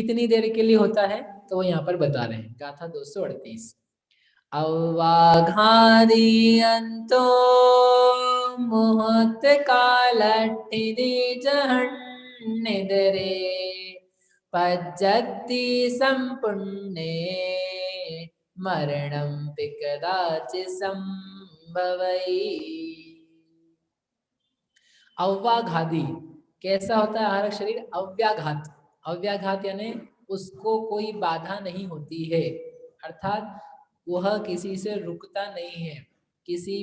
कितनी देर के लिए होता है तो वो यहाँ पर बता रहे हैं। गाथा 238। अव्वाघादियन्तो मुहूर्त कालट्टिदि जहन्निदरे पज्जति सम्पुन्ने मरणं कदाचित् संभवै। अव्याघाती कैसा होता है आहारक शरीर? अव्याघात। अव्याघात यानी उसको कोई बाधा नहीं होती है, अर्थात वह किसी से रुकता नहीं है। किसी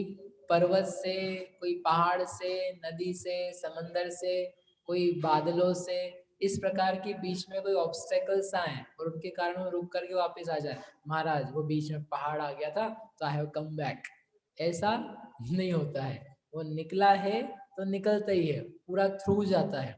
पर्वत से, कोई पहाड़ से, नदी से, समंदर से, कोई बादलों से, इस प्रकार के बीच में कोई ऑब्स्टेकल्स आए और उनके कारण वो रुक करके वापस आ जाए, महाराज वो बीच में पहाड़ आ गया था तो आई हैव कम बैक, ऐसा नहीं होता है। वो निकला है तो निकलता ही है, पूरा थ्रू जाता है।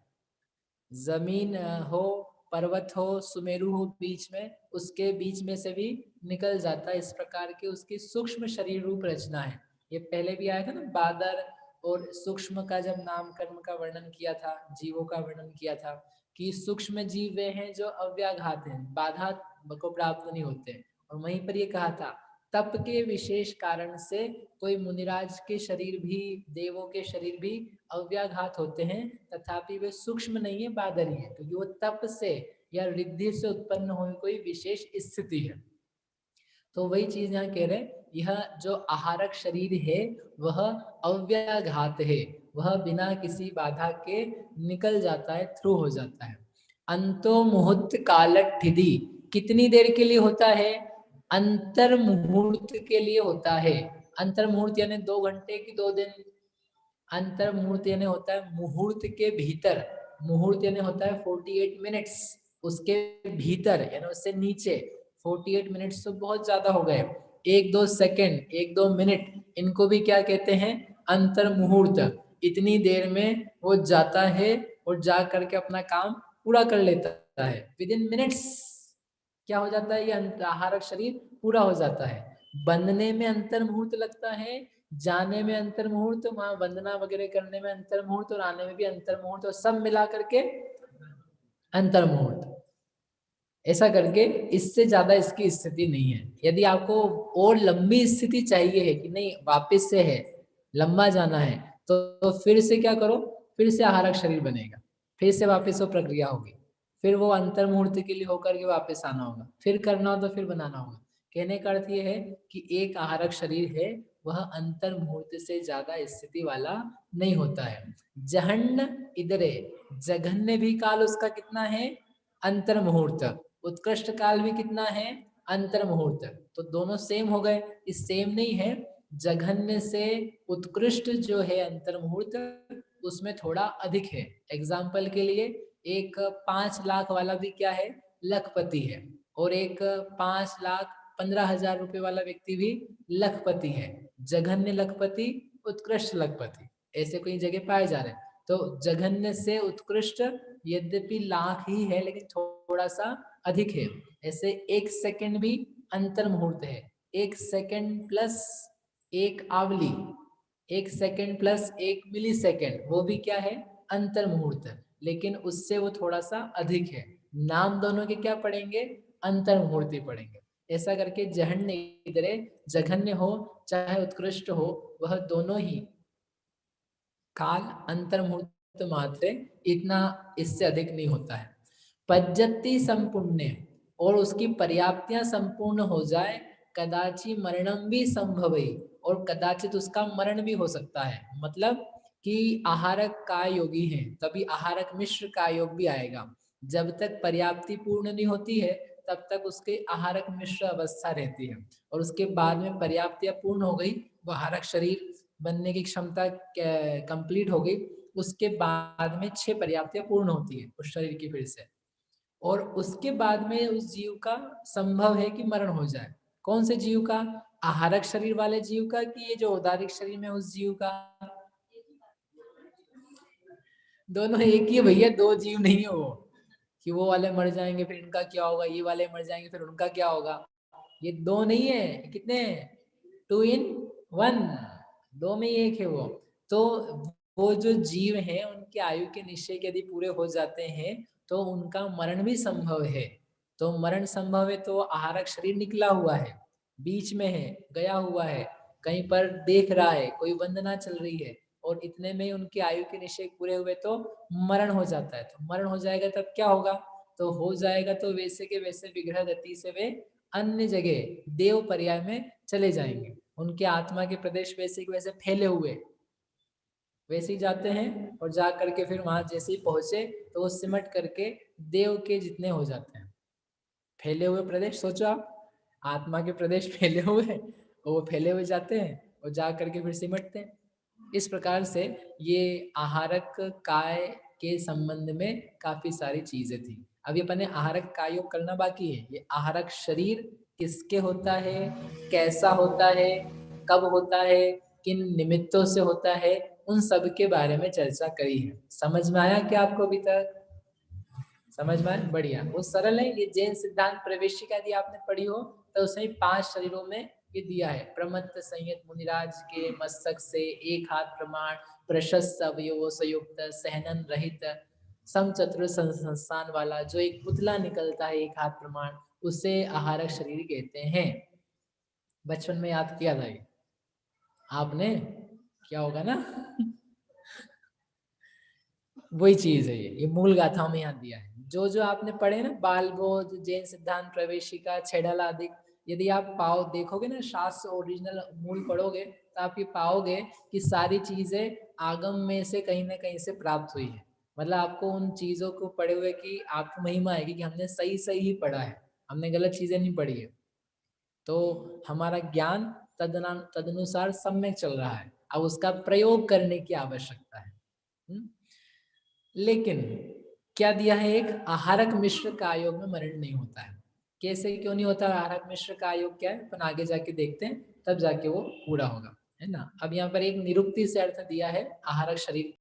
जमीन हो, पर्वत हो, सुमेरु हो बीच में, उसके बीच में से भी निकल जाता है। इस प्रकार की उसकी सूक्ष्म शरीर रूप रचना है। ये पहले भी आया था ना, बादर और सूक्ष्म का जब नामकरण का वर्णन किया था, जीवों का वर्णन किया था कि सूक्ष्म जीव वे हैं जो अव्याघात हैं, बाधा को प्राप्त नहीं होते। और वहीं पर ये कहा था तप के विशेष कारण से कोई मुनिराज के शरीर भी, देवों के शरीर भी अव्याघात होते हैं, तथापि वे सूक्ष्म नहीं है, बादरी है, क्योंकि वो तप से या रिद्धि से उत्पन्न हुई कोई विशेष स्थिति है। तो वही चीज यहाँ कह रहे हैं, यह जो आहारक शरीर है वह अव्याघात है, वह बिना किसी बाधा के निकल जाता है, थ्रू हो जाता है। अंतो मुहूर्त कालठिधि कितनी देर के लिए होता है? अंतर मुहूर्त के लिए होता है। अंतर मुहूर्त यानी 2 घंटे की 2 दिन। अंतर मुहूर्त यानी होता है मुहूर्त के भीतर। मुहूर्त यानी होता है 48 मिनट्स, उसके भीतर यानी उससे नीचे। 48 मिनट्स तो बहुत ज्यादा हो गए। 1-2 सेकंड, 1-2 मिनट, इनको भी क्या कहते हैं? अंतर मुहूर्त। इतनी देर में वो जाता है और जा करके अपना काम पूरा कर लेता है। विद इन मिनट्स क्या हो जाता है? ये आहारक शरीर पूरा हो जाता है। बनने में अंतर मुहूर्त लगता है, जाने में अंतर मुहूर्त, वहां वंदना वगैरह करने में अंतर मुहूर्त, और आने में भी अंतर मुहूर्त, और सब मिला करके अंतर मुहूर्त। ऐसा करके इससे ज्यादा इसकी स्थिति नहीं है। यदि आपको और लंबी स्थिति चाहिए है कि नहीं वापस से है, लंबा जाना है, तो फिर से क्या करो, फिर से आहारक शरीर बनेगा, फिर से वापस वो प्रक्रिया होगी, फिर वो अंतर मुहूर्त के लिए होकर के वापस आना होगा, फिर करना हो तो फिर बनाना होगा। कहने का अर्थ ये है कि एक आहारक शरीर है वह अंतर मुहूर्त से ज्यादा स्थिति वाला नहीं होता है। जहन्न इधरे, जघन्य भी काल उसका कितना है? अंतर मुहूर्त। उत्कृष्ट काल भी कितना है? अंतर मुहूर्त। तो दोनों सेम हो गए? इस सेम नहीं है, जघन्य से उत्कृष्ट जो है अंतर मुहूर्त, उसमें थोड़ा अधिक है। एग्जाम्पल के लिए एक 5 लाख वाला भी क्या है? लखपति है। और एक 5,15,000 रुपए वाला व्यक्ति भी लखपति है। जघन्य लखपति, उत्कृष्ट लखपति, ऐसे कोई जगह पाए जा रहे हैं। तो जघन्य से उत्कृष्ट यद्यपि लाख ही है लेकिन थोड़ा सा अधिक है। ऐसे 1 सेकंड भी अंतर मुहूर्त है। 1 सेकंड प्लस 1 आवली, 1 सेकंड प्लस 1 मिली सेकंड, वो भी क्या है? अंतर मुहूर्त। लेकिन उससे वो थोड़ा सा अधिक है। नाम दोनों के क्या पढ़ेंगे? अंतर मुहूर्त ही पढ़ेंगे। ऐसा करके जहन्य इधरे, जघन्य हो चाहे उत्कृष्ट हो, वह दोनों ही काल अंतर मुहूर्त मात्र, इतना इससे अधिक नहीं होता है। पज्जति संपूर्ण, और उसकी पर्याप्तियां संपूर्ण हो जाए, कदाचि मरणम भी संभव, और कदाचित उसका मरण भी हो सकता है। मतलब कि आहारक का योगी है तभी आहारक मिश्र का योग भी आएगा। जब तक पर्याप्ति पूर्ण नहीं होती है तब तक उसके आहारक मिश्र अवस्था रहती है, और उसके बाद में पर्याप्तियां पूर्ण हो गई, वो आहारक शरीर बनने की क्षमता कंप्लीट हो गई, उसके बाद में 6 पर्याप्तियां पूर्ण होती है उस शरीर की फिर से। और उसके बाद में उस जीव का संभव है कि मरण हो जाए। कौन से जीव का? आहारक शरीर वाले जीव का, कि ये जो औदारिक शरीर में उस जीव का? दोनों एक ही है भैया, 2 जीव नहीं है वो, कि वो वाले मर जाएंगे फिर इनका क्या होगा, ये वाले मर जाएंगे फिर उनका क्या होगा। ये 2 नहीं है, कितने? 2 in 1, 2 में ही एक है वो। तो वो जो जीव हैं उनके आयु के निश्चय यदि पूरे हो जाते हैं तो उनका मरण भी संभव है। तो मरण संभव है तो आहारक शरीर निकला हुआ है, बीच में है, गया हुआ है, कहीं पर देख रहा है, कोई वंदना चल रही है और इतने में उनकी आयु के निश्चय पूरे हुए तो मरण हो जाता है। तो मरण हो जाएगा तब क्या होगा? तो हो जाएगा तो वैसे के वैसे विग्रह गति से वे अन्य जगह देव पर्याय में चले जाएंगे। उनके आत्मा के प्रदेश वैसे के वैसे फैले हुए वैसे ही जाते हैं और जा करके फिर वहां जैसे ही पहुंचे तो वो सिमट करके देव के जितने हो जाते हैं। फैले हुए प्रदेश सोचो आप, आत्मा के प्रदेश फैले हुए हैं और वो फैले हुए जाते हैं और जा करके फिर सिमटते हैं। इस प्रकार से ये आहारक काय के संबंध में काफी सारी चीजें थी। अभी अपन ने आहारक काय योग करना बाकी है। ये आहारक शरीर किसके होता है, कैसा होता है, कब होता है, किन निमित्तों से होता है, उन सब के बारे में चर्चा करी है। समझ में आया क्या आपको अभी तक? समझ में आया? बढ़िया, वो सरल है। ये जैन सिद्धांत प्रवेशिका यदि आपने पढ़ी हो तो उसमें 5 शरीरों में ये दिया है। प्रमत्त संयत मुनिराज के मस्तक से एक हाथ प्रमाण, प्रशस्त अवयवों से युक्त, सहनन रहित, समचतुर संस्थान वाला, जो एक पुतला निकलता है एक हाथ प्रमाण, उसे आहारक शरीर कहते हैं। बचपन में याद किया था ये आपने, क्या होगा ना? वही चीज है ये मूल गाथाओं में यहाँ दिया है। जो जो आपने पढ़े ना, बाल बोध, जैन सिद्धांत प्रवेशिका, छेड़ल आदि, यदि आप पाओ देखोगे ना शास्त्र ओरिजिनल मूल पढ़ोगे तो आप ये पाओगे कि सारी चीजें आगम में से कहीं ना कहीं से प्राप्त हुई है। मतलब आपको उन चीजों को पढ़े हुए की आपको महिमा आएगी कि हमने सही सही ही पढ़ा है, हमने गलत चीजें नहीं पढ़ी है। तो हमारा ज्ञान तदनुसार सम्यक चल रहा है, अब उसका प्रयोग करने की आवश्यकता है। लेकिन क्या दिया है? एक आहारक मिश्र का योग में मरण नहीं होता है। कैसे क्यों नहीं होता? आहारक मिश्र का योग क्या है अपन आगे जाके देखते हैं, तब जाके वो पूरा होगा, है ना। अब यहाँ पर एक निरुक्ति से अर्थ दिया है आहारक शरीर